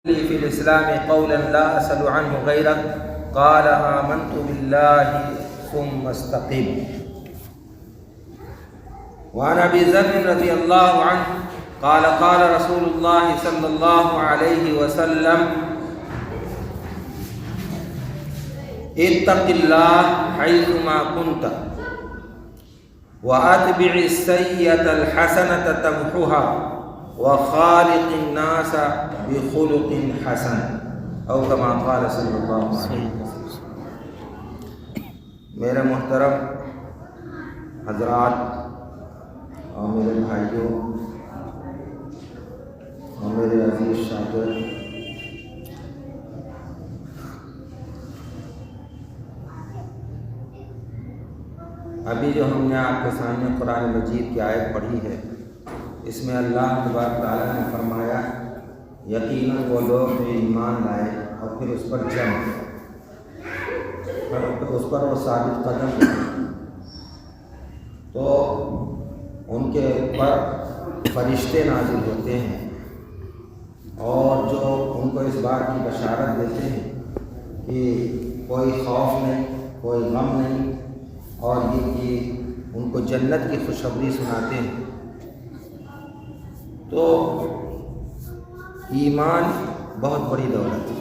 لي في الإسلام قولا لا أسأل عنه غيرك قال آمنت بالله ثم استقم. وعن أبي ذر رضي الله عنه قال قال رسول الله صلى الله عليه وسلم اتق الله حيثما كنت وأتبع السيئة الحسنة تمحها وخالق الناس بخلق حسن او كما قال صلی اللہ علیہ وسلم. میرے محترم حضرات اور میرے بھائیوں اور میرے عزیز شاگرد، ابھی جو ہم نے آپ کے سامنے قرآن مجید کی آیت پڑھی ہے، اس میں اللہ تبارک تعالیٰ نے فرمایا یقیناً وہ لوگ جو ایمان لائے اور پھر اس پر جم اس پر وہ ثابت قدم ہوئے تو ان کے اوپر فرشتے نازل ہوتے ہیں اور جو ان کو اس بات کی بشارت دیتے ہیں کہ کوئی خوف نہیں، کوئی غم نہیں، اور یہ کہ ان کو جنت کی خوشخبری سناتے ہیں. تو ایمان بہت بڑی دولت ہے،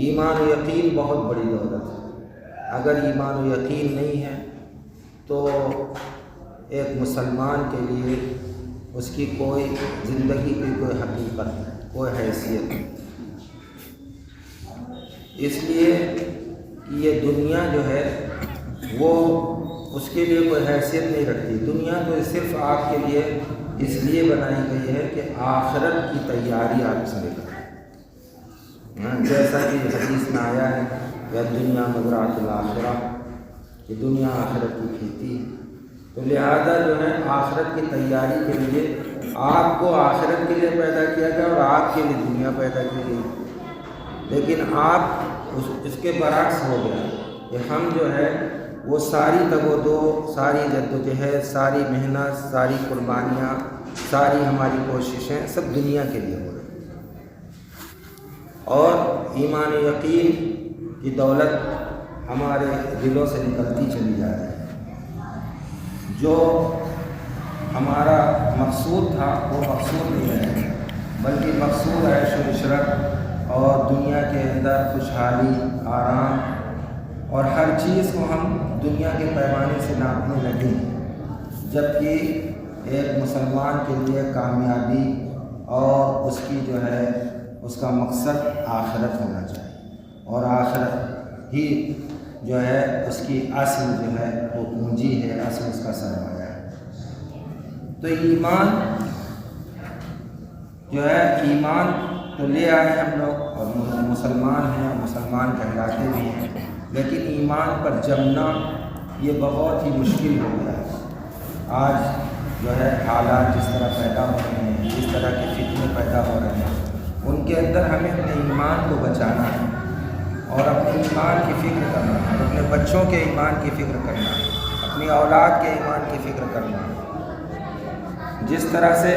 ایمان و یقین بہت بڑی دولت ہے. اگر ایمان و یقین نہیں ہے تو ایک مسلمان کے لیے اس کی کوئی زندگی کی کوئی حقیقت، کوئی حیثیت نہیں. اس لیے کہ یہ دنیا جو ہے وہ اس کے لیے کوئی حیثیت نہیں رکھتی. دنیا تو صرف آپ کے لیے اس لیے بنائی گئی ہے کہ آخرت کی تیاری آپ اس میں کریں. جیسا کہ حدیث میں آیا ہے کہ دنیا مزرعۃ الآخرہ، کہ دنیا آخرت کی کھیتی ہے. تو لہذا جو ہے آخرت کی تیاری کے لیے آپ کو آخرت کے لیے پیدا کیا گیا اور آپ کے لیے دنیا پیدا کی گئی. لیکن آپ اس کے برعکس ہو گیا کہ ہم جو ہے وہ ساری تگ و دو، ساری جد و جہد، ساری محنت، ساری قربانیاں، ساری ہماری کوششیں سب دنیا کے لیے ہو رہی ہیں. اور ایمان و یقین کی دولت ہمارے دلوں سے نکلتی چلی جا رہی ہے. جو ہمارا مقصود تھا وہ مقصود نہیں ہے، بلکہ مقصود عیش و عشرت اور دنیا کے اندر خوشحالی، آرام، اور ہر چیز کو ہم دنیا کے پیمانے سے ناپنے لگے ہیں. جبکہ ایک مسلمان کے لیے کامیابی اور اس کی جو ہے اس کا مقصد آخرت ہونا چاہیے، اور آخرت ہی جو ہے اس کی اصل جو ہے وہ پونجی ہے، اصل اس کا سرمایہ ہے. تو ایمان جو ہے، ایمان تو لے آئے ہم لوگ اور مسلمان ہیں اور مسلمان کہلاتے بھی ہیں، لیکن ایمان پر جمنا یہ بہت ہی مشکل ہو گیا ہے. آج جو ہے حالات جس طرح پیدا ہو رہے ہیں، جس طرح کے فتنے پیدا ہو رہے ہیں، ان کے اندر ہمیں اپنے ایمان کو بچانا ہے اور اپنے ایمان کی فکر کرنا ہے، اور اپنے بچوں کے ایمان کی فکر کرنا ہے، اپنی اولاد کے ایمان کی فکر کرنا ہے. جس طرح سے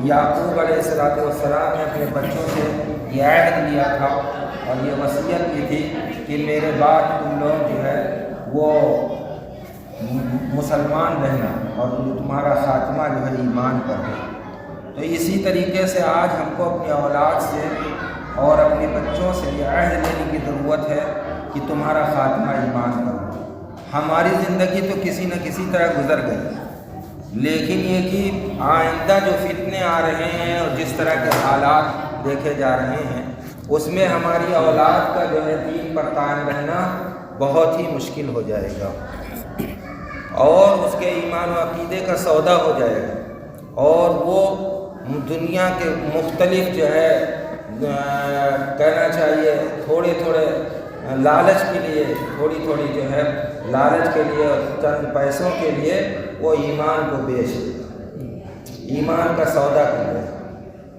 یعقوب علیہ السلام نے اپنے بچوں سے یہ عہد لیا تھا اور یہ وصیت کی تھی کہ میرے بعد تم لوگ جو ہے وہ مسلمان رہنا اور تمہارا خاتمہ جو ہے ایمان پر ہے. تو اسی طریقے سے آج ہم کو اپنی اولاد سے اور اپنے بچوں سے یہ عہد لینے کی ضرورت ہے کہ تمہارا خاتمہ ایمان پر ہو. ہماری زندگی تو کسی نہ کسی طرح گزر گئی، لیکن یہ کہ آئندہ جو فتنے آ رہے ہیں اور جس طرح کے حالات دیکھے جا رہے ہیں، اس میں ہماری اولاد کا جو ہے دین پر قائم رہنا بہت ہی مشکل ہو جائے گا، اور اس کے ایمان و عقیدے کا سودا ہو جائے گا، اور وہ دنیا کے مختلف جو ہے کہنا چاہیے تھوڑے تھوڑے لالچ کے لیے، تھوڑی تھوڑی جو ہے لالچ کے لیے، چند پیسوں کے لیے وہ ایمان کو بیچ ایمان کا سودا کر رہے ہیں.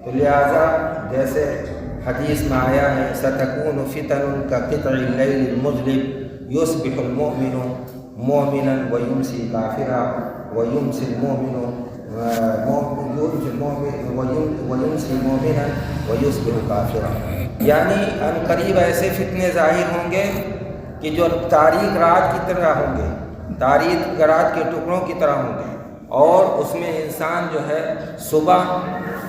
تو لہٰذا جیسے حدیث میں آیا ہے ستکون فتن کقطع اللیل المظلم یصبح المؤمن مؤمنا ویمسی کافرا ویمسی المؤمن وَيُمْسِي مُؤْمِنًا وَيُصْبِحُ كَافِرًا، یعنی ان قریب ایسے فتنے ظاہر ہوں گے کہ جو تاریک رات کی طرح ہوں گے، تاریک رات کے ٹکڑوں کی طرح ہوں گے، اور اس میں انسان جو ہے صبح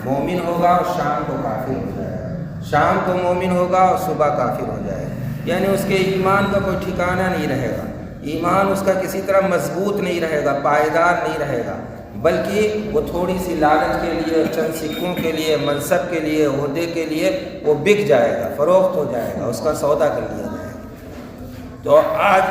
مومن ہوگا اور شام کو کافر ہو جائے گا، شام کو مومن ہوگا اور صبح کافر ہو جائے گا، یعنی اس کے ایمان کا کوئی ٹھکانہ نہیں رہے گا، ایمان اس کا کسی طرح مضبوط نہیں رہے گا، پائیدار نہیں رہے گا، بلکہ وہ تھوڑی سی لالچ کے لیے، چند سکوں کے لیے، منصب کے لیے، عہدے کے لیے وہ بک جائے گا، فروخت ہو جائے گا، اس کا سودا کر لیا جائے گا۔ تو آج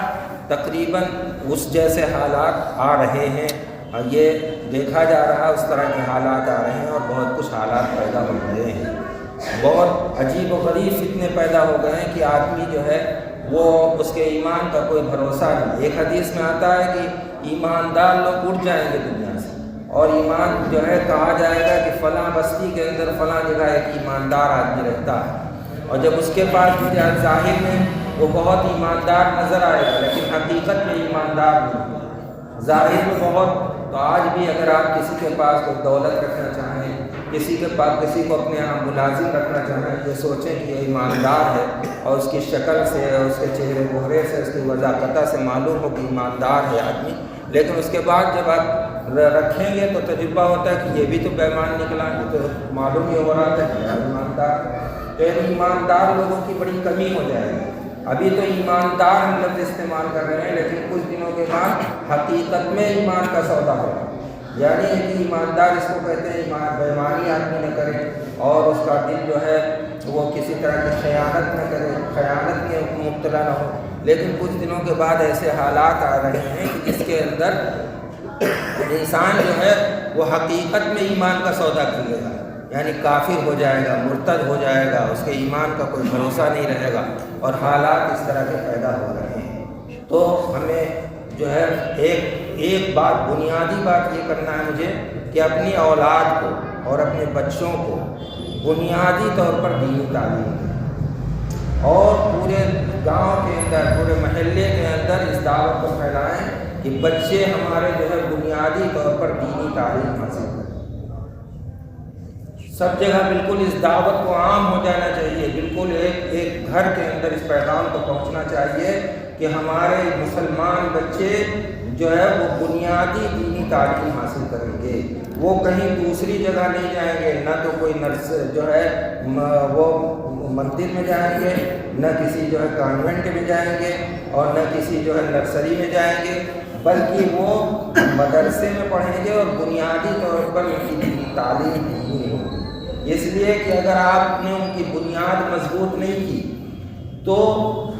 تقریباً اس جیسے حالات آ رہے ہیں، اور یہ دیکھا جا رہا ہے اس طرح کے حالات آ رہے ہیں، اور بہت کچھ حالات پیدا ہو گئے ہیں، بہت عجیب و غریب فتنے پیدا ہو گئے ہیں کہ آدمی جو ہے وہ اس کے ایمان کا کوئی بھروسہ نہیں۔ ایک حدیث میں آتا ہے کہ ایماندار لوگ اٹھ جائیں گے دنیا سے، اور ایمان جو ہے کہا جائے گا کہ فلاں بستی کے اندر فلاں جگہ ایک ایماندار آدمی رہتا ہے، اور جب اس کے پاس ظاہر میں وہ بہت ایماندار نظر آئے گا لیکن حقیقت میں ایماندار نہیں، ظاہر میں بہت۔ تو آج بھی اگر آپ کسی کے پاس کوئی دولت رکھنا چاہیں، کسی کے پاس کسی کو اپنے یہاں ملازم رکھنا چاہیں، یہ سوچیں کہ یہ ایماندار ہے، اور اس کی شکل سے، اس کے چہرے مہرے سے، اس کی وضاحت سے معلوم ہو کہ ایماندار ہے آدمی، لیکن اس کے بعد جب آپ رکھیں گے تو تجربہ ہوتا ہے کہ یہ بھی تو بے ایمان نکلا، یہ تو معلوم ہی ہو رہا تھا کہ ایماندار، تو ایماندار لوگوں کی بڑی کمی ہو جائے گی۔ ابھی تو ایماندار ہم لفظ استعمال کر رہے ہیں، لیکن کچھ دنوں کے بعد حقیقت میں ایمان کا سودا ہوگا، یعنی کہ ایماندار اس کو کہتے ہیں بے ایمانی آدمی نہ کرے، اور اس کا دل جو ہے وہ کسی طرح کی خیانت نہ کرے، خیانت میں مبتلا نہ ہو، لیکن کچھ دنوں کے بعد ایسے حالات آ رہے ہیں کہ جس کے اندر انسان جو ہے وہ حقیقت میں ایمان کا سودا کر لے گا، یعنی کافر ہو جائے گا، مرتد ہو جائے گا، اس کے ایمان کا کوئی بھروسہ نہیں رہے گا، اور حالات اس طرح کے پیدا ہو رہے ہیں۔ تو ہمیں جو ہے ایک بات، بنیادی بات یہ کرنا ہے مجھے کہ اپنی اولاد کو اور اپنے بچوں کو بنیادی طور پر دینی تعلیم دیں، اور پورے گاؤں کے اندر، پورے محلے کے اندر اس دعوت کو پھیلائیں کہ بچے ہمارے جو ہے بنیادی طور پر دینی تعلیم حاصل کریں۔ سب جگہ بالکل اس دعوت کو عام ہو جانا چاہیے، بالکل ایک گھر کے اندر اس پیغام کو پہنچنا چاہیے کہ ہمارے مسلمان بچے جو ہے وہ بنیادی دینی تعلیم حاصل کریں گے، وہ کہیں دوسری جگہ نہیں جائیں گے، نہ تو کوئی جو ہے وہ مندر میں جائیں گے، نہ کسی جو ہے کانوینٹ میں جائیں گے، اور نہ کسی جو ہے نرسری میں جائیں گے، بلکہ وہ مدرسے میں پڑھیں گے، اور بنیادی طور پر ان کی دینی تعلیم نہیں ہوگی۔ اس لیے کہ اگر آپ نے ان کی بنیاد مضبوط نہیں کی تو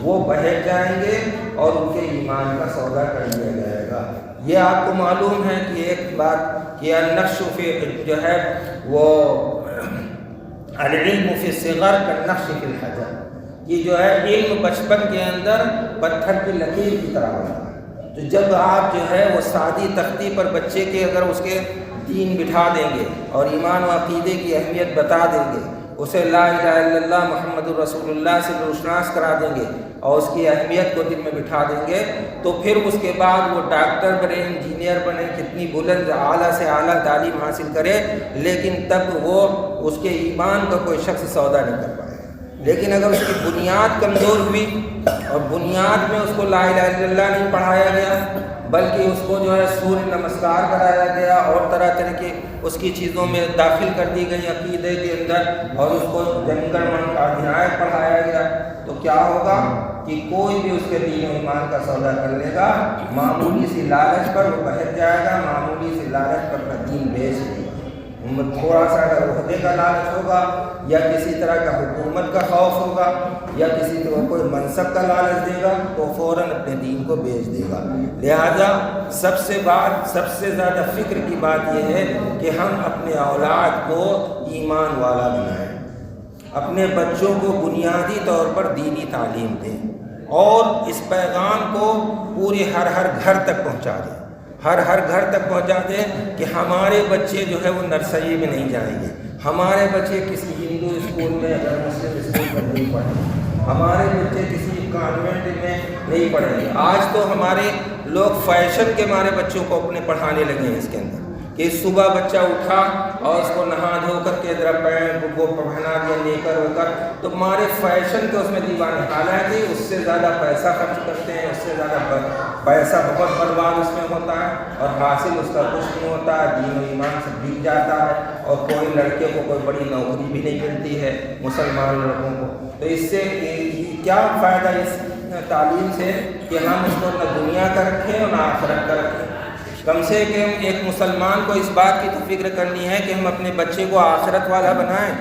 وہ بہک جائیں گے اور ان کے ایمان کا سودا کر لیا جائے گا۔ یہ آپ کو معلوم ہے کہ ایک بات کہ النقش فی جو ہے وہ العلم فی الصغر کالنقش فی الحجر، یہ جو ہے علم بچپن کے اندر پتھر کی لکیر کی طرح ہوتا ہے۔ تو جب آپ جو ہے وہ سادی تختی پر بچے کے اگر اس کے دین بٹھا دیں گے اور ایمان و عقیدے کی اہمیت بتا دیں گے، اسے لا الہ الا اللہ محمد الرسول اللہ سے روشناس کرا دیں گے، اور اس کی اہمیت کو دل میں بٹھا دیں گے، تو پھر اس کے بعد وہ ڈاکٹر بنے، انجینئر بنے، کتنی بلند اعلیٰ سے اعلیٰ تعلیم حاصل کرے، لیکن تب وہ اس کے ایمان کا کوئی شخص سودا نہیں کر پائے۔ لیکن اگر اس کی بنیاد کمزور ہوئی اور بنیاد میں اس کو لا الہ الا اللہ نہیں پڑھایا گیا، بلکہ اس کو جو ہے سوریہ نمسکار کرایا گیا اور طرح طرح کی اس کی چیزوں میں داخل کر دی گئی عقیدے کے اندر، اور اس کو جنگل من کا ادھیائے پڑھایا گیا، تو کیا ہوگا کہ کوئی بھی اس کے دین و ایمان کا سودا کر لے گا، معمولی سی لالچ پر وہ بہک جائے گا، معمولی سی لالچ پر اپنا دین بیچ دے گا۔ تھوڑا سا اگر عہدے کا لالچ ہوگا، یا کسی طرح کا حکومت کا خوف ہوگا، یا کسی طرح کوئی منصب کا لالچ دے گا، تو فوراً اپنے دین کو بیچ دے گا۔ لہذا سب سے زیادہ فکر کی بات یہ ہے کہ ہم اپنے اولاد کو ایمان والا بنائیں، اپنے بچوں کو بنیادی طور پر دینی تعلیم دیں، اور اس پیغام کو پورے ہر گھر تک پہنچا دیں، ہر گھر تک پہنچا دیں کہ ہمارے بچے جو ہے وہ نرسری میں نہیں جائیں گے، ہمارے بچے کسی ہندو اسکول میں یا مسلم اسکول میں نہیں پڑھیں گے، ہمارے بچے کسی کانوینٹ میں نہیں پڑھیں گے۔ آج تو ہمارے لوگ فیشن کے مارے بچوں کو اپنے پڑھانے لگے ہیں اس کے اندر کہ صبح بچہ اٹھا اور اس کو نہا دھو کر کے ذرا پینٹ کو پہنا دیا نیکر ہو کر، تو ہمارے فیشن کے اس میں دیوانے، حالانکہ اس سے زیادہ پیسہ خرچ کرتے ہیں، اس سے زیادہ پیسہ بہت برباد اس میں ہوتا ہے اور حاصل اس کا کچھ نہیں ہوتا ہے، دین و ایمان سے بک جاتا ہے، اور کوئی لڑکے کو کوئی بڑی نوکری بھی نہیں ملتی ہے مسلمان لڑکوں کو۔ تو اس سے کیا فائدہ اس تعلیم سے کہ ہم اس کو نہ دنیا کا رکھیں اور نہ آخرت کا رکھیں۔ کم سے کم ایک مسلمان کو اس بات کی تو فکر کرنی ہے کہ ہم اپنے بچے کو آخرت والا بنائیں۔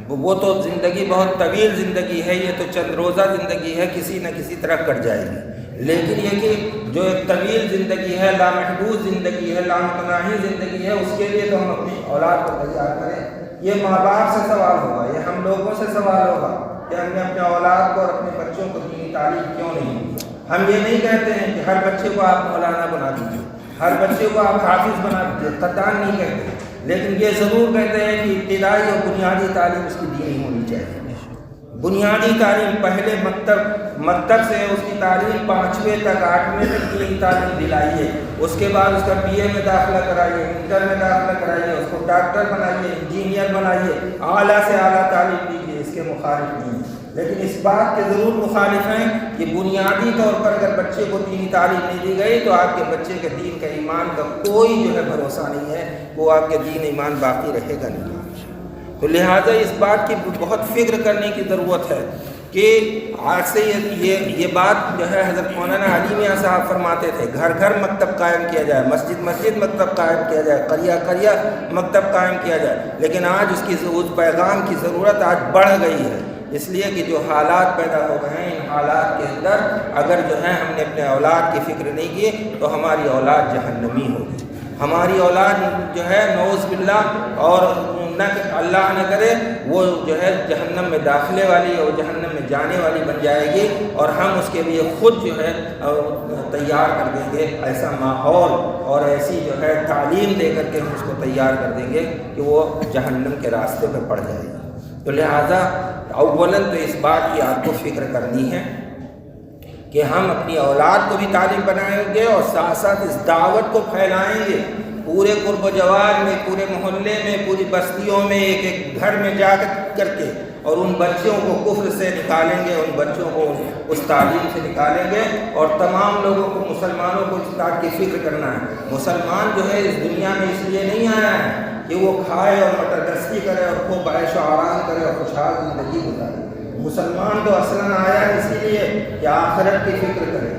وہ تو زندگی بہت طویل زندگی ہے، یہ تو چند روزہ زندگی ہے، کسی نہ کسی طرح کٹ جائے گی، لیکن یہ کہ جو ایک طویل زندگی ہے، لامحدود زندگی ہے، لامتناہی زندگی ہے، اس کے لیے تو ہم اپنی اولاد کو تیار کریں۔ یہ ماں باپ سے سوال ہوگا، یہ ہم لوگوں سے سوال ہوگا کہ ہم نے اپنے اولاد کو اور اپنے بچوں کو دینی تعلیم کیوں نہیں دی۔ ہم یہ نہیں کہتے ہیں کہ ہر بچے کو آپ مولانا بنا دیجیے، ہر بچے کو آپ حافظ بنا دیجیے، قطعاً نہیں کہتے، لیکن یہ ضرور کہتے ہیں کہ ابتدائی اور بنیادی تعلیم اس کی دینی ہونی چاہیے۔ بنیادی تعلیم پہلے مکتب سے اس کی تعلیم 5ویں تک 8ویں تک کی تعلیم دلائیے، اس کے بعد اس کا BA میں داخلہ کرائیے، انٹر میں داخلہ کرائیے، اس کو ڈاکٹر بنائیے، انجینئر بنائیے، اعلیٰ سے اعلیٰ تعلیم دیجیے، اس کے مخالف نہیں، لیکن اس بات کے ضرور مخالف ہیں کہ بنیادی طور پر اگر بچے کو دینی تعلیم نہیں دی گئی تو آپ کے بچے کے دین کا ایمان کا کوئی جو ہے بھروسہ نہیں ہے، وہ آپ کے دین ایمان باقی رہے گا نہیں۔ تو لہٰذا اس بات کی بہت فکر کرنے کی ضرورت ہے کہ آج سے یہ بات جو ہے حضرت مولانا علی میاں صاحب فرماتے تھے، گھر گھر مکتب قائم کیا جائے، مسجد مسجد مکتب قائم کیا جائے، قریہ قریہ مکتب قائم کیا جائے، لیکن آج اس پیغام کی ضرورت آج بڑھ گئی ہے، اس لیے کہ جو حالات پیدا ہو گئے ہیں، ان حالات کے اندر اگر جو ہے ہم نے اپنے اولاد کی فکر نہیں کی تو ہماری اولاد جہنمی ہوگی، ہماری اولاد جو ہے نعوذ باللہ اور اللہ نہ کرے وہ جو ہے جہنم میں داخلے والی اور جہنم میں جانے والی بن جائے گی، اور ہم اس کے لیے خود جو ہے تیار کر دیں گے ایسا ماحول اور ایسی جو ہے تعلیم دے کر کے ہم اس کو تیار کر دیں گے کہ وہ جہنم کے راستے پہ پڑ جائے گی۔ تو لہٰذا اولاً تو اس بات کی آپ کو فکر کرنی ہے کہ ہم اپنی اولاد کو بھی تعلیم بنائیں گے اور ساتھ ساتھ اس دعوت کو پھیلائیں گے پورے قرب و جوار میں، پورے محلے میں، پوری بستیوں میں، ایک ایک گھر میں جا کر کے، اور ان بچوں کو کفر سے نکالیں گے، ان بچوں کو اس تعلیم سے نکالیں گے، اور تمام لوگوں کو، مسلمانوں کو اس بات کی فکر کرنا ہے۔ مسلمان جو ہے اس دنیا میں اس لیے نہیں آیا ہے کہ وہ کھائے اور مٹر گشتی کرے اور خوب عیش و آرام کرے اور خوشحال زندگی گزارے۔ مسلمان تو اصلاً آیا ہے اسی لیے کہ آخرت کی فکر کرے۔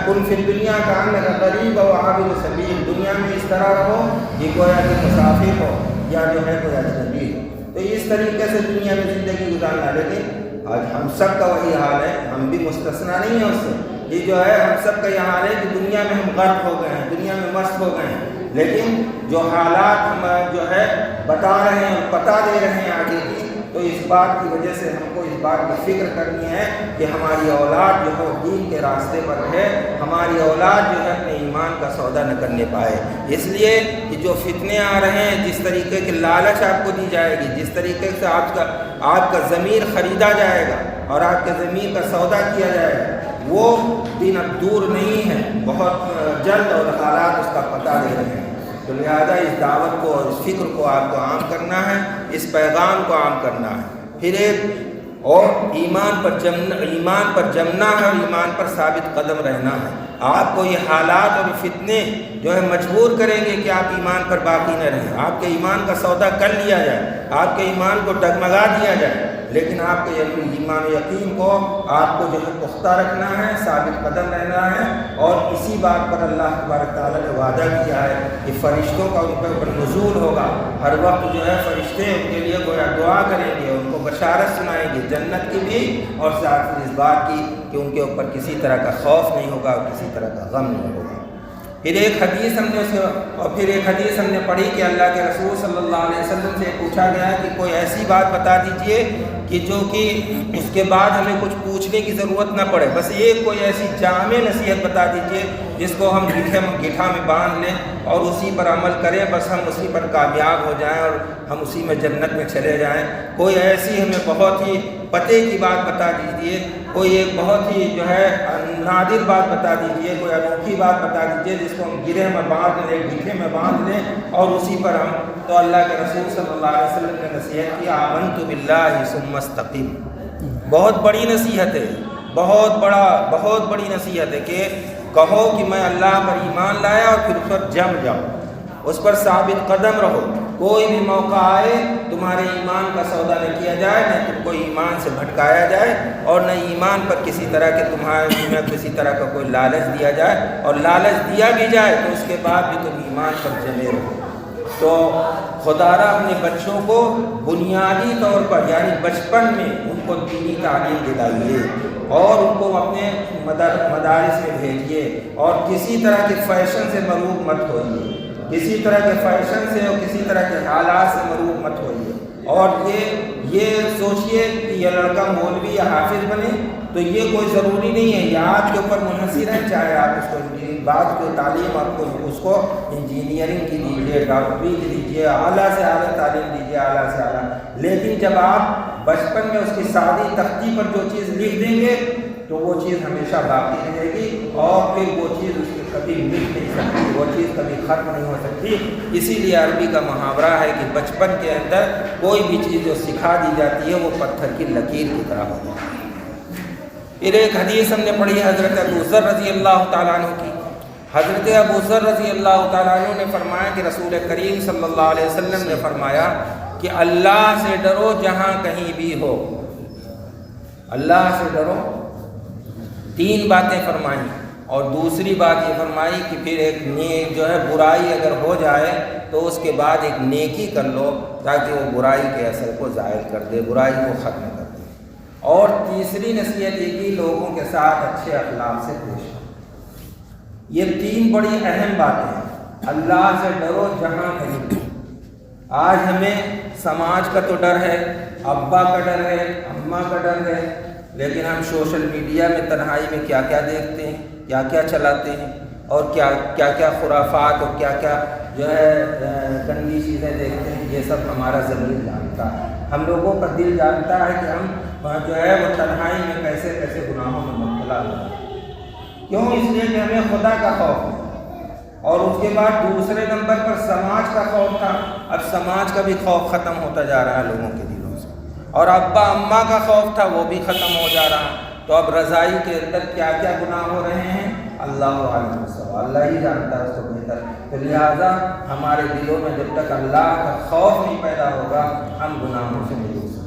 کن فی الدنیا کانک غریب و عابر سبیل، دنیا میں اس طرح رہو کہ گویا کہ مسافر ہو یا جو ہے کوئی اجنبی ہو، تو اس طریقے سے دنیا میں زندگی گزارنا۔ لیکن آج ہم سب کا وہی حال ہے، ہم بھی مستثنا نہیں ہیں اس سے، یہ جو ہے ہم سب کا یہ حال ہے کہ دنیا میں ہم غرق ہو گئے ہیں، دنیا میں مست ہو گئے ہیں، لیکن جو حالات ہم جو ہے بتا رہے ہیں اور پتہ دے رہے ہیں آگے کی، تو اس بات کی وجہ سے ہم کو اس بات کی فکر کرنی ہے کہ ہماری اولاد جو ہے دین کے راستے پر رہے، ہماری اولاد جو ہے اپنے ایمان کا سودا نہ کرنے پائے۔ اس لیے کہ جو فتنے آ رہے ہیں، جس طریقے کی لالچ آپ کو دی جائے گی، جس طریقے سے آپ کا ضمیر خریدا جائے گا اور آپ کے ضمیر کا سودا کیا جائے گا، وہ دن اب دور نہیں ہے، بہت جلد، اور حالات اس کا پتہ دے رہے ہیں۔ تو لہذا اس دعوت کو اور اس فکر کو آپ کو عام کرنا ہے، اس پیغام کو عام کرنا ہے، پھر ایک اور ایمان پر جمنا ہے اور ایمان پر ثابت قدم رہنا ہے۔ آپ کو یہ حالات اور فتنے جو ہے مجبور کریں گے کہ آپ ایمان پر باقی نہ رہیں، آپ کے ایمان کا سودا کر لیا جائے، آپ کے ایمان کو ڈگمگا دیا جائے، لیکن آپ کے ایمان و یقین کو آپ کو جو ہے پختہ رکھنا ہے، ثابت قدم رہنا ہے، اور اسی بات پر اللہ تبارک تعالیٰ نے وعدہ کیا ہے کہ فرشتوں کا ان کے اوپر نزول ہوگا، ہر وقت جو ہے فرشتے ان کے لیے گویا دعا کریں گے، ان کو بشارت سنائیں گے جنت کی بھی، اور ساتھ اس بات کی کہ ان کے اوپر کسی طرح کا خوف نہیں ہوگا اور کسی طرح کا غم نہیں ہوگا۔ پھر ایک حدیث ہم نے پڑھی کہ اللہ کے رسول صلی اللہ علیہ وسلم سے پوچھا گیا کہ کوئی ایسی بات بتا دیجئے کہ جو کہ اس کے بعد ہمیں کچھ پوچھنے کی ضرورت نہ پڑے، بس ایک کوئی ایسی جامع نصیحت بتا دیجئے جس کو ہم گٹھا میں باندھ لیں اور اسی پر عمل کریں، بس ہم اسی پر کامیاب ہو جائیں اور ہم اسی میں جنت میں چلے جائیں۔ کوئی ایسی ہمیں بہت ہی پتے کی بات بتا دیجئے، کوئی ایک بہت ہی جو ہے نادر بات بتا دیجئے، کوئی انوکھی بات بتا دیجئے جس کو ہم گرہ میں باندھ لیں، گٹھے میں باندھ لیں اور اسی پر ہم، تو اللہ کے رسول صلی اللہ علیہ وسلم نے نصیحت کی آمنت باللہ ثم استقم. بہت بڑی نصیحت ہے، بہت بڑی نصیحت ہے کہ کہو کہ میں اللہ پر ایمان لایا اور پھر اس پر جم جاؤ، اس پر ثابت قدم رہو. کوئی بھی موقع آئے تمہارے ایمان کا سودا نہ کیا جائے، نہ تم کو ایمان سے بھٹکایا جائے، اور نہ ایمان پر کسی طرح کے تمہیں کسی طرح کا کوئی لالچ دیا جائے، اور لالچ دیا بھی جائے تو اس کے بعد بھی تم ایمان پر جمے رہو. تو خدا را اپنے بچوں کو بنیادی طور پر یعنی بچپن میں ان کو دینی تعلیم دلائیے اور ان کو اپنے مدارس میں بھیجیے، اور کسی طرح کے فیشن سے مروب مت ہوئیے، کسی طرح کے فیشن سے اور کسی طرح کے حالات سے مروب مت ہوئیے. اور یہ سوچئے کہ یہ لڑکا مولوی یا حافظ بنے تو یہ کوئی ضروری نہیں ہے، یہ آپ کے اوپر منحصر ہے. چاہے آپ اس کو بعد کی تعلیم آپ کو اس کو انجینئرنگ کی دیجیے، ڈاکٹری کی دیجیے، اعلیٰ سے اعلیٰ تعلیم دیجیے، اعلیٰ سے اعلیٰ، لیکن جب آپ بچپن میں اس کی سادی تختی پر جو چیز لکھ دیں گے تو وہ چیز ہمیشہ باقی رہے گی، اور پھر وہ چیز اس کی کبھی مٹ نہیں سکتی، وہ چیز کبھی ختم نہیں ہو سکتی. اسی لیے عربی کا محاورہ ہے کہ بچپن کے اندر کوئی بھی چیز جو سکھا دی جاتی ہے وہ پتھر کی لکیر کی طرح ہو جاتی ہے. پھر ایک حدیث ہم نے پڑھی حضرت ابو ذر رضی اللہ تعالیٰ عنہ کی. حضرت ابو ذر رضی اللہ تعالیٰ عنہ نے فرمایا کہ رسول کریم صلی اللہ علیہ وسلم نے فرمایا کہ اللہ سے ڈرو جہاں کہیں بھی ہو. اللہ سے ڈرو، تین باتیں فرمائیں، اور دوسری بات یہ فرمائی کہ پھر ایک نیک جو ہے برائی اگر ہو جائے تو اس کے بعد ایک نیکی کر لو تاکہ وہ برائی کے اثر کو ظاہر کر دے، برائی کو ختم کر دے. اور تیسری نصیحت یہ کہ لوگوں کے ساتھ اچھے اخلاق سے پیش آؤ. یہ تین بڑی اہم باتیں ہیں. اللہ سے ڈرو جہاں کہیں بھی. آج ہمیں سماج کا تو ڈر ہے، ابا کا ڈر ہے، اماں کا ڈر ہے، لیکن ہم سوشل میڈیا میں تنہائی میں کیا کیا دیکھتے ہیں، کیا کیا چلاتے ہیں، اور کیا کیا خرافات اور کیا کیا جو ہے گندی چیزیں دیکھتے ہیں. یہ سب ہمارا ضمیر جانتا ہے، ہم لوگوں کا دل جانتا ہے کہ ہم جو ہے وہ تنہائی میں کیسے کیسے گناہوں میں مبتلا ہوتے ہیں. کیوں؟ اس لیے کہ ہمیں خدا کا خوف ہے، اور اس کے بعد دوسرے نمبر پر سماج کا خوف تھا. اب سماج کا بھی خوف ختم ہوتا جا رہا ہے لوگوں کے دلوں سے، اور ابا اماں کا خوف تھا وہ بھی ختم ہو جا رہا. تو اب رضائی کے اندر کیا کیا گناہ ہو رہے ہیں اللہ عالم سوا، اللہ ہی جانتا ہے اس کو بہتر. تو لہٰذا ہمارے دلوں میں جب تک اللہ کا خوف نہیں پیدا ہوگا ہم گناہوں سے نہیں ہو سکتے،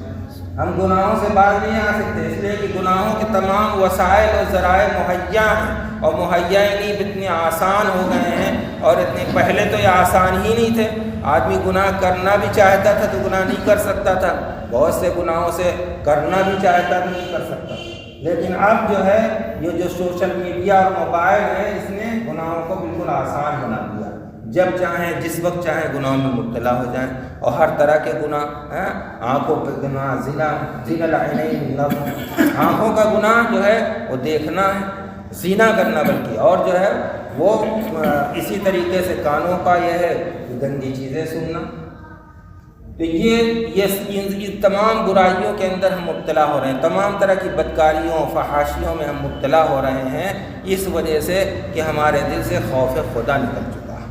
ہم گناہوں سے باز نہیں آ سکتے. اس لیے کہ گناہوں کے تمام وسائل اور ذرائع مہیا ہیں، اور مہیا ہی نہیں اتنے آسان ہو گئے ہیں، اور اتنے پہلے تو یہ آسان ہی نہیں تھے. آدمی گناہ کرنا بھی چاہتا تھا تو گناہ نہیں کر سکتا تھا، بہت سے گناہوں سے کرنا بھی چاہتا تو نہیں کر سکتا. لیکن اب جو ہے یہ جو سوشل میڈیا اور موبائل ہے اس نے گناہوں کو بالکل آسان بنا دیا. جب چاہیں جس وقت چاہیں گناہوں میں مبتلا ہو جائیں، اور ہر طرح کے گناہ، آنکھوں کے گناہ، زنا العینین، آنکھوں کا گناہ جو ہے وہ دیکھنا ہے، زنا کرنا بلکہ، اور جو ہے وہ اسی طریقے سے کانوں کا یہ ہے گندی چیزیں سننا. تو یہ تمام برائیوں کے اندر ہم مبتلا ہو رہے ہیں، تمام طرح کی بدکاریوں فحاشیوں میں ہم مبتلا ہو رہے ہیں، اس وجہ سے کہ ہمارے دل سے خوف خدا نکل چکا ہے.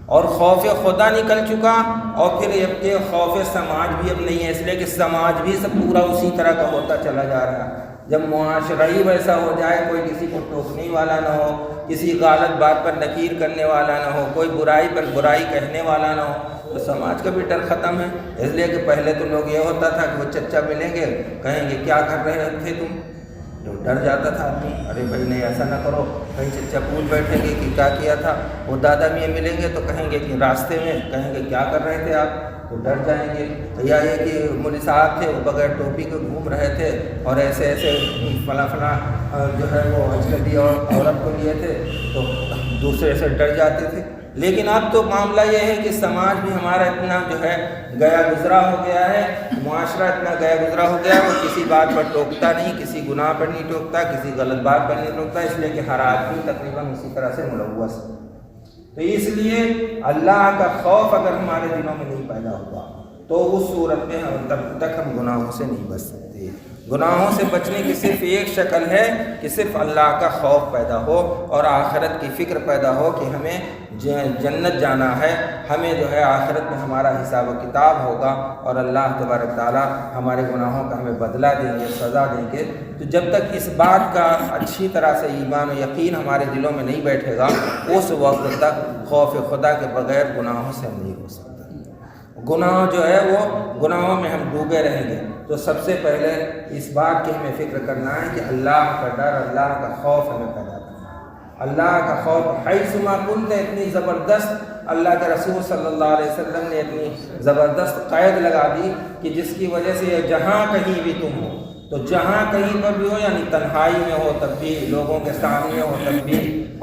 اور خوف خدا نکل چکا، اور پھر اب کہ خوف سماج بھی اب نہیں ہے، اس لیے کہ سماج بھی سب پورا اسی طرح کا ہوتا چلا جا رہا ہے. جب معاشرہ ہی ویسا ہو جائے، کوئی کسی کو ٹوکنے والا نہ ہو، کسی غلط بات پر نکیر کرنے والا نہ ہو، کوئی برائی پر برائی کہنے والا نہ ہو، تو سماج کا بھی ڈر ختم ہے. اس لیے کہ پہلے تو لوگ یہ ہوتا تھا کہ وہ چچا ملیں گے کہیں گے کیا کر رہے تھے تم، تو ڈر جاتا تھا آدمی، ارے بھائی نہیں ایسا نہ کرو، کہیں چچا پوچھ بیٹھیں گے کہ کیا کیا تھا. وہ دادا میاں ملیں گے تو کہیں گے کہ راستے میں کہیں گے کیا کر رہے تھے آپ، تو ڈر جائیں گے. یا یہ کہ مولوی صاحب تھے وہ بغیر ٹوپی کے گھوم رہے تھے اور ایسے ایسے فلاں جو ہے وہ اجنبی اور عورت کو لیے تھے، تو دوسرے سے ڈر جاتے تھے. لیکن اب تو معاملہ یہ ہے کہ سماج بھی ہمارا اتنا جو ہے گیا گزرا ہو گیا ہے، معاشرہ اتنا گیا گزرا ہو گیا ہے، وہ کسی بات پر ٹوکتا نہیں، کسی گناہ پر نہیں ٹوکتا، کسی غلط بات پر نہیں ٹوکتا، اس لیے کہ ہر آدمی تقریباً اسی طرح سے ملوث ہے. تو اس لیے اللہ کا خوف اگر ہمارے دلوں میں نہیں پیدا ہوا تو اس صورت میں تب تک ہم گناہوں سے نہیں بچ سکتے۔ گناہوں سے بچنے کی صرف ایک شکل ہے کہ صرف اللہ کا خوف پیدا ہو اور آخرت کی فکر پیدا ہو کہ ہمیں جنت جانا ہے، ہمیں جو ہے آخرت میں ہمارا حساب و کتاب ہوگا اور اللہ تبارک تعالیٰ ہمارے گناہوں کا ہمیں بدلہ دیں گے، سزا دیں گے۔ تو جب تک اس بات کا اچھی طرح سے ایمان و یقین ہمارے دلوں میں نہیں بیٹھے گا، اس وقت تک خوف خدا کے بغیر گناہوں سے ہم نہیں ہو سکتے۔ گناہ جو ہے وہ گناہوں میں ہم ڈوبے رہیں گے۔ تو سب سے پہلے اس بات کی ہمیں فکر کرنا ہے کہ اللہ کا ڈر، اللہ کا خوف ہمیں پیدا کرنا ہے۔ اللہ کا خوف حیثما کنت، اتنی زبردست اللہ کے رسول صلی اللہ علیہ وسلم نے اتنی زبردست قید لگا دی کہ جس کی وجہ سے جہاں کہیں بھی تم ہو، تو جہاں کہیں پر بھی ہو، یعنی تنہائی میں ہو تب بھی، لوگوں کے سامنے ہو تب بھی،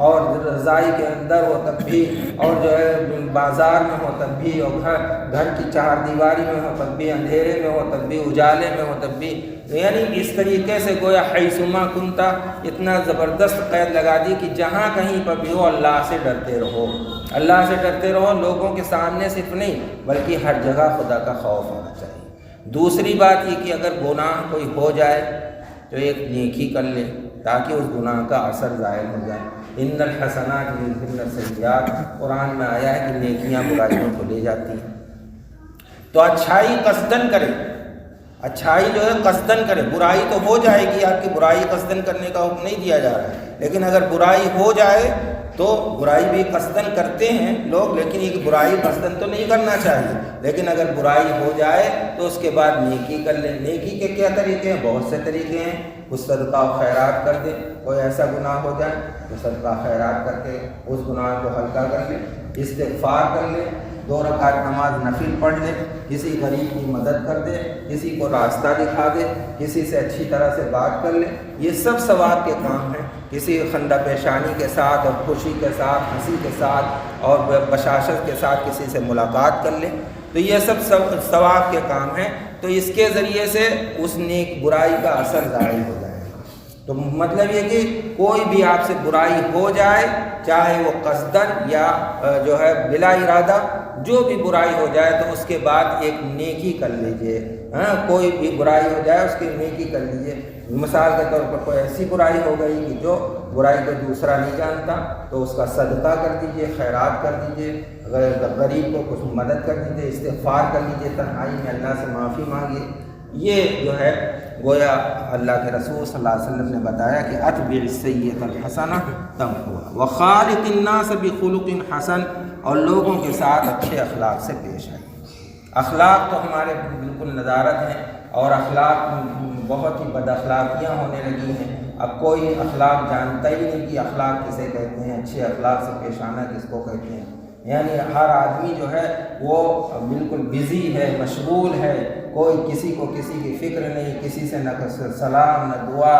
اور رضائی کے اندر ہو تب بھی، اور جو ہے بازار میں ہو تب بھی، اور گھر کی چہار دیواری میں ہو تب بھی، اندھیرے میں ہو تب بھی، اجالے میں ہو تب بھی، یعنی اس طریقے سے گویا حیثما کنتا اتنا زبردست قید لگا دی کہ جہاں کہیں پر بھی ہو اللہ سے ڈرتے رہو، اللہ سے ڈرتے رہو، لوگوں کے سامنے صرف نہیں بلکہ ہر جگہ خدا کا خوف ہونا چاہیے۔ دوسری بات یہ کہ اگر گناہ کوئی ہو جائے تو ایک نیکی کر لے تاکہ اس گناہ کا اثر ظاہر ہو جائے۔ ان الحسنات یذہبن السیئات، قرآن میں آیا ہے کہ نیکیاں برائیوں کو لے جاتی ہیں۔ تو اچھائی قصدن کرے، اچھائی جو ہے قصدن کرے، برائی تو ہو جائے گی، آپ کی برائی قصدن کرنے کا حکم نہیں دیا جا رہا ہے، لیکن اگر برائی ہو جائے تو برائی بھی قصدن کرتے ہیں لوگ، لیکن یہ برائی قصدن تو نہیں کرنا چاہیے، لیکن اگر برائی ہو جائے تو اس کے بعد نیکی کر لیں۔ نیکی کے کیا طریقے ہیں؟ بہت سے طریقے ہیں۔ کچھ صدقہ و خیرات کر دیں، کوئی ایسا گناہ ہو جائے تو صدقہ خیرات کر کے اس گناہ کو ہلکا کر لیں، استغفار کر لیں، 2 رکعت نماز نفل پڑھ لے، کسی غریب کی مدد کر دے، کسی کو راستہ دکھا دے، کسی سے اچھی طرح سے بات کر لے، یہ سب ثواب کے کام ہیں۔ کسی خندہ پیشانی کے ساتھ اور خوشی کے ساتھ، ہنسی کے ساتھ اور بشاشت کے ساتھ کسی سے ملاقات کر لے، تو یہ سب ثواب کے کام ہیں۔ تو اس کے ذریعے سے اس نیک برائی کا اثر ظاہر ہو جائے گا۔ تو مطلب یہ کہ کوئی بھی آپ سے برائی ہو جائے، چاہے وہ قصدن یا جو ہے بلا ارادہ، جو بھی برائی ہو جائے تو اس کے بعد ایک نیکی کر لیجئے۔ کوئی بھی برائی ہو جائے اس کی نیکی کر لیجئے۔ مثال کے طور پر کوئی ایسی برائی ہو گئی کہ جو برائی کو دوسرا نہیں جانتا تو اس کا صدقہ کر دیجئے، خیرات کر دیجئے، غریب کو کچھ مدد کر دیجئے، استغفار کر لیجئے، تنہائی میں اللہ سے معافی مانگیے۔ یہ جو ہے گویا اللہ کے رسول صلی اللہ علیہ وسلم نے بتایا کہ اتبع السیئۃ الحسنہ تمحوها وخالق الناس بخلق حسن، اور لوگوں کے ساتھ اچھے اخلاق سے پیش آئیے۔ اخلاق تو ہمارے بالکل نظارت ہیں، اور اخلاق بہت ہی بد اخلاقیاں ہونے لگی ہیں۔ اب کوئی اخلاق جانتا ہی نہیں کہ اخلاق کسے کہتے ہیں، اچھے اخلاق سے پیش آنا کس کو کہتے ہیں۔ یعنی ہر آدمی جو ہے وہ بالکل بزی ہے، مشغول ہے، کوئی کسی کو کسی کی فکر نہیں، کسی سے نہ سلام، نہ دعا،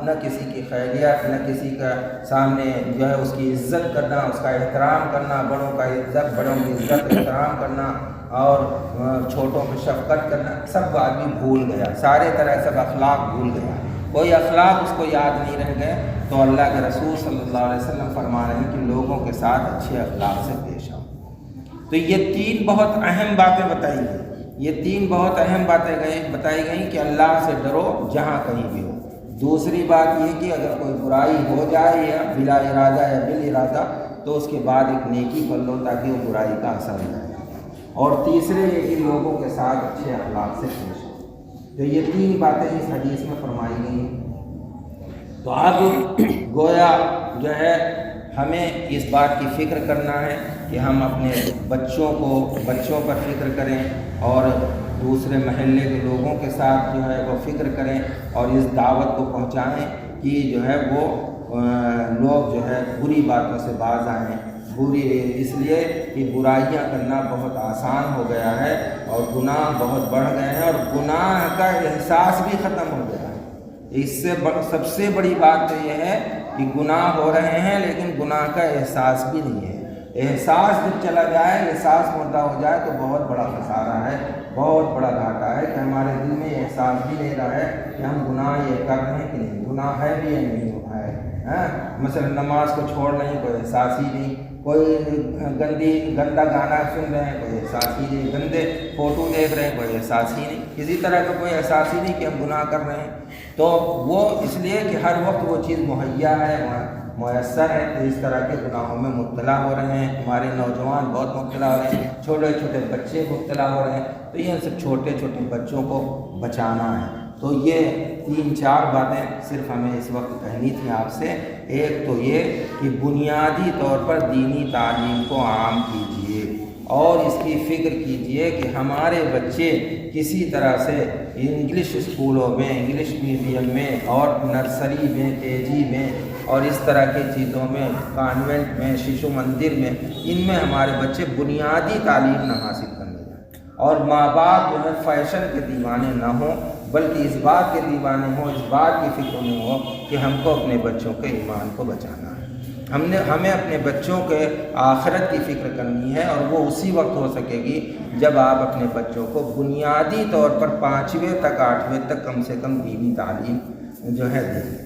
نہ کسی کی خیریت، نہ کسی کا سامنے جو ہے اس کی عزت کرنا، اس کا احترام کرنا، بڑوں کا عزت، بڑوں کی عزت احترام کرنا، اور چھوٹوں پہ شفقت کرنا، سب آدمی بھول گیا، سارے طرح سب اخلاق بھول گیا، کوئی اخلاق اس کو یاد نہیں رہ گئے۔ تو اللہ کے رسول صلی اللہ علیہ وسلم فرما رہے ہیں کہ لوگوں کے ساتھ اچھے اخلاق سے پیش آؤ۔ تو یہ 3 بہت اہم باتیں بتائی گئی، یہ 3 بہت اہم باتیں بتائی گئیں کہ اللہ سے ڈرو جہاں کہیں بھی ہو۔ دوسری بات یہ کہ اگر کوئی برائی ہو جائے یا بلا ارادہ یا بال ارادہ تو اس کے بعد ایک نیکی کر لو تاکہ وہ برائی کا اثر نہ جائے۔ اور تیسرے یہ کہ لوگوں کے ساتھ اچھے اخلاق سے پیش آؤ۔ تو یہ 3 باتیں اس حدیث میں فرمائی گئی ہیں۔ تو اب گویا جو ہے ہمیں اس بات کی فکر کرنا ہے کہ ہم اپنے بچوں پر فکر کریں، اور دوسرے محلے کے لوگوں کے ساتھ جو ہے وہ فکر کریں، اور اس دعوت کو پہنچائیں کہ جو ہے وہ لوگ جو ہے بری باتوں سے باز آئیں۔ اس لیے کہ برائیاں کرنا بہت آسان ہو گیا ہے، اور گناہ بہت بڑھ گئے ہیں، اور گناہ کا احساس بھی ختم ہو گیا ہے۔ اس سے سب سے بڑی بات تو یہ ہے کہ گناہ ہو رہے ہیں لیکن گناہ کا احساس بھی نہیں ہے۔ احساس جب چلا جائے، احساس مردہ ہو جائے تو بہت بڑا خسارہ ہے، بہت بڑا گھاٹا ہے کہ ہمارے دل میں احساس بھی نہیں رہا ہے کہ ہم گناہ یہ کر رہے ہیں کہ نہیں، گناہ ہے بھی یا نہیں ہو رہا ہے۔ مثلا نماز کو چھوڑ رہے ہیں، کوئی احساس ہی نہیں، کوئی گندا گانا سن رہے ہیں، کوئی احساس ہی نہیں، گندے فوٹو دیکھ رہے ہیں، کوئی احساس ہی نہیں، کسی طرح کا کوئی احساس ہی نہیں کہ ہم گناہ کر رہے ہیں۔ تو وہ اس لیے کہ ہر وقت وہ چیز مہیا ہے، میسر ہے، تو اس طرح کے گناہوں میں مبتلا ہو رہے ہیں۔ ہمارے نوجوان بہت مبتلا ہو رہے ہیں، چھوٹے چھوٹے بچے مبتلا ہو رہے ہیں۔ تو یہ سب چھوٹے چھوٹے بچوں کو بچانا ہے۔ تو یہ 3-4 باتیں صرف ہمیں اس وقت کہنی تھی آپ سے۔ ایک تو یہ کہ بنیادی طور پر دینی تعلیم کو عام کیجیے اور اس کی فکر کیجیے کہ ہمارے بچے کسی طرح سے انگلش اسکولوں میں، انگلش میڈیم میں اور نرسری میں، KG میں اور اس طرح کی چیزوں میں، کانوینٹ میں، شیشو مندر میں، ان میں ہمارے بچے بنیادی تعلیم نہ حاصل کرنے جائیں، اور ماں باپ جو ہے فیشن کے دیوانے نہ ہوں، بلکہ اس بات کے دیوانے ہوں، اس بات کی فکر میں ہو کہ ہم کو اپنے بچوں کے ایمان کو بچانا ہے۔ ہمیں اپنے بچوں کے آخرت کی فکر کرنی ہے، اور وہ اسی وقت ہو سکے گی جب آپ اپنے بچوں کو بنیادی طور پر 5ویں تک 8ویں تک کم سے کم دینی تعلیم جو ہے دیں۔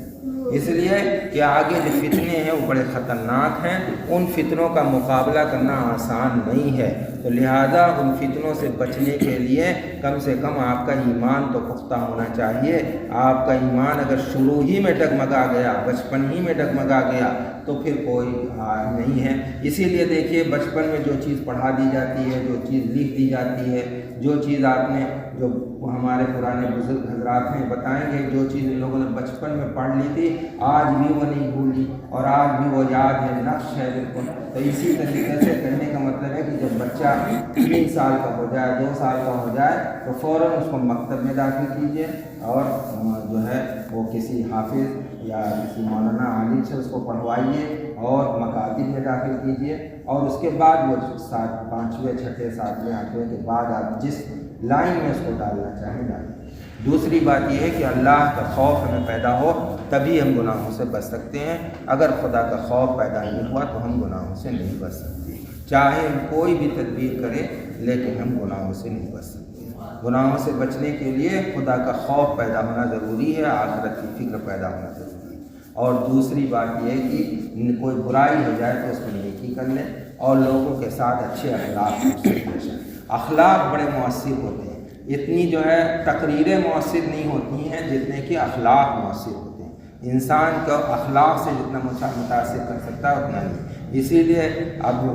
اس لیے کہ آگے جو فتنے ہیں وہ بڑے خطرناک ہیں، ان فتنوں کا مقابلہ کرنا آسان نہیں ہے، تو لہذا ان فتنوں سے بچنے کے لیے کم سے کم آپ کا ایمان تو پختہ ہونا چاہیے۔ آپ کا ایمان اگر شروع ہی میں ڈگمگا گیا، بچپن ہی میں ڈگمگا گیا، تو پھر کوئی نہیں ہے۔ اسی لیے دیکھیے بچپن میں جو چیز پڑھا دی جاتی ہے، جو چیز لکھ دی جاتی ہے، جو چیز آپ نے، جو ہمارے پرانے بزرگ حضرات ہیں بتائیں گے، جو چیز ان لوگوں نے بچپن میں پڑھ لی تھی آج بھی وہ نہیں بھولی اور آج بھی وہ یاد ہے، نقش ہے بالکل۔ تو اسی طریقے سے کہنے کا مطلب ہے کہ جب بچہ 3 سال کا ہو جائے، 2 سال کا ہو جائے، تو فوراً اس کو مکتب میں داخل کیجیے اور جو ہے وہ کسی حافظ یا کسی مولانا عالم سے اس کو پڑھوائیے اور مکاتب میں داخل کیجیے، اور اس کے بعد وہ 5ویں 6 7ویں 8ویں کے بعد آپ جس لائن میں اس کو ڈالنا چاہیں ڈالیں۔ دوسری بات یہ ہے کہ اللہ کا خوف ہمیں پیدا ہو تبھی ہم گناہوں سے بچ سکتے ہیں۔ اگر خدا کا خوف پیدا نہیں ہوا تو ہم گناہوں سے نہیں بچ سکتے، چاہے ہم کوئی بھی تدبیر کریں لیکن ہم گناہوں سے نہیں بچ سکتے۔ گناہوں سے بچنے کے لیے خدا کا خوف پیدا ہونا ضروری ہے، آخرت کی فکر پیدا ہونا ضروری ہے۔ اور دوسری بات یہ ہے کہ کوئی برائی ہو جائے تو اس میں نیکی کر لیں اور لوگوں کے ساتھ اچھے اخلاق سے پیش آئیں۔ اخلاق بڑے مؤثر ہوتے ہیں، اتنی جو ہے تقریریں مؤثر نہیں ہوتی ہیں جتنے کہ اخلاق مؤثر ہوتے ہیں۔ انسان کو اخلاق سے جتنا متاثر کر سکتا ہے اتنا نہیں، اسی لیے اب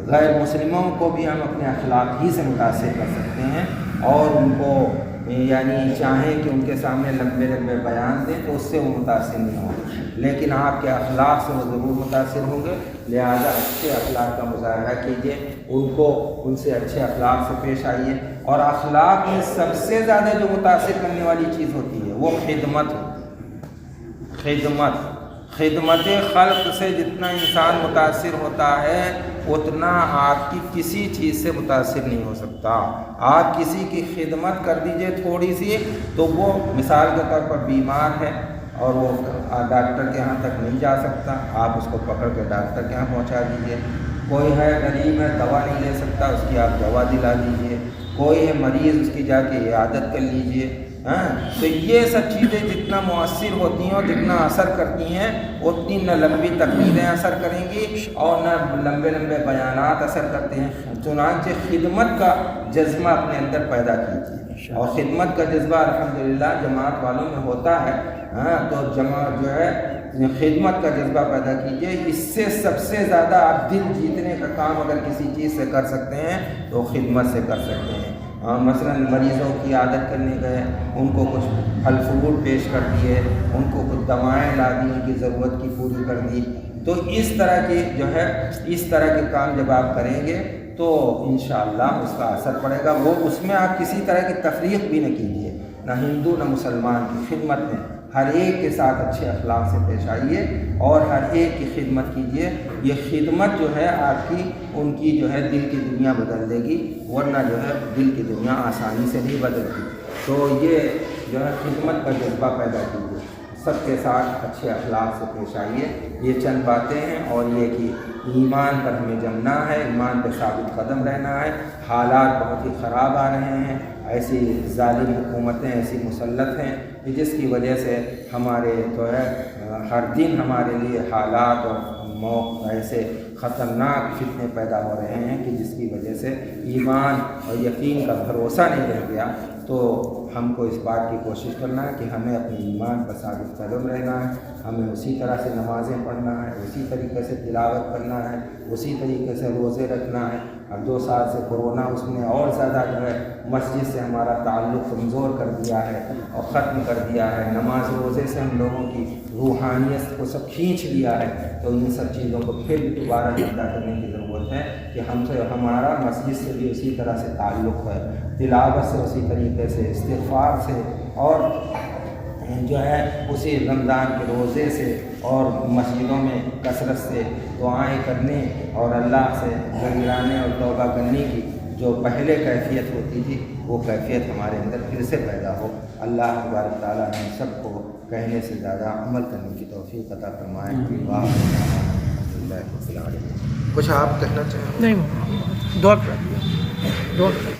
غیر مسلموں کو بھی ہم اپنے اخلاق ہی سے متاثر کر سکتے ہیں، اور ان کو یعنی چاہیں کہ ان کے سامنے لمبے لمبے بیان دیں تو اس سے وہ متاثر نہیں ہوں گے، لیکن آپ کے اخلاق سے وہ ضرور متاثر ہوں گے۔ لہذا اچھے اخلاق کا مظاہرہ کیجیے، ان سے اچھے اخلاق سے پیش آئیے، اور اخلاق میں سب سے زیادہ جو متاثر کرنے والی چیز ہوتی ہے وہ خدمت ہوتی ہے۔ خدمت خلق سے جتنا انسان متاثر ہوتا ہے اتنا آپ کی کسی چیز سے متاثر نہیں ہو سکتا۔ آپ کسی کی خدمت کر دیجئے تھوڑی سی، تو وہ مثال کے طور پر بیمار ہے اور وہ ڈاکٹر کے یہاں تک نہیں جا سکتا، آپ اس کو پکڑ کے ڈاکٹر کے یہاں پہنچا دیجئے۔ کوئی ہے غریب ہے، دوا نہیں لے سکتا، اس کی آپ دوا دلا دیجئے۔ کوئی ہے مریض، اس کی جا کے عیادت کر لیجئے۔ تو یہ سب چیزیں جتنا مؤثر ہوتی ہیں اور جتنا اثر کرتی ہیں اتنی نہ لمبی تقریریں اثر کریں گی اور نہ لمبے لمبے بیانات اثر کرتے ہیں۔ چنانچہ خدمت کا جذبہ اپنے اندر پیدا کیجیے، اور خدمت کا جذبہ الحمدللہ جماعت والوں میں ہوتا ہے، تو جماعت جو ہے خدمت کا جذبہ پیدا کیجیے۔ اس سے سب سے زیادہ آپ دل جیتنے کا کام اگر کسی چیز سے کر سکتے ہیں تو خدمت سے کر سکتے ہیں۔ مثلا مریضوں کی عادت کرنے گئے، ان کو کچھ پھل فروٹ پیش کر دیے، ان کو کچھ دوائیں لا دی، ان کی ضرورت کی پوری کر دی، تو اس طرح کی جو ہے اس طرح کے کام جب آپ کریں گے تو انشاءاللہ اس کا اثر پڑے گا۔ وہ اس میں آپ کسی طرح کی تفریق بھی نہ کیجیے، نہ ہندو نہ مسلمان کی خدمت میں ہر ایک کے ساتھ اچھے اخلاق سے پیش آئیے اور ہر ایک کی خدمت کیجیے۔ یہ خدمت جو ہے آپ کی ان کی جو ہے دل کی دنیا بدل دے گی، ورنہ جو ہے دل کی دنیا آسانی سے نہیں بدلتی۔ تو یہ جو ہے خدمت کا جذبہ پیدا کیجیے، سب کے ساتھ اچھے اخلاق سے پیش آئیے۔ یہ چند باتیں ہیں، اور یہ کہ ایمان پر ہمیں جمنا ہے، ایمان پہ ثابت قدم رہنا ہے۔ حالات بہت ہی خراب آ رہے ہیں، ایسی ظالم حکومتیں ایسی مسلط ہیں کہ جس کی وجہ سے ہمارے جو ہے ہر دن ہمارے لیے حالات اور ایسے خطرناک فتنے پیدا ہو رہے ہیں کہ جس کی وجہ سے ایمان اور یقین کا بھروسہ نہیں رہ گیا. تو ہم کو اس بات کی کوشش کرنا ہے کہ ہمیں اپنے ایمان پر ثابت قدم رہنا ہے, ہمیں اسی طرح سے نمازیں پڑھنا ہے, اسی طریقے سے تلاوت کرنا ہے, اسی طریقے سے روزے رکھنا ہے. اب 2 سال سے کورونا اس نے اور زیادہ جو ہے مسجد سے ہمارا تعلق کمزور کر دیا ہے اور ختم کر دیا ہے. نماز روزے سے ہم لوگوں کی روحانیت کو سب کھینچ لیا ہے. تو ان سب چیزوں کو پھر دوبارہ زندہ کرنے کی ضرورت ہے کہ ہم سے ہمارا مسجد سے بھی اسی طرح سے تعلق ہے, تلاوت سے اسی طریقے سے, استغفار سے, اور جو ہے اسی رمضان کے روزے سے, اور مسجدوں میں کثرت سے دعائیں کرنے اور اللہ سے گڑگڑانے اور توبہ کرنے کی جو پہلے کیفیت ہوتی تھی وہ کیفیت ہمارے اندر پھر سے پیدا ہو. اللہ تبارک تعالیٰ ہم سب کو کہنے سے زیادہ عمل کرنے کی توفیق عطا فرمائے. کچھ آپ کہنا چاہیں؟ نہیں, دعا کر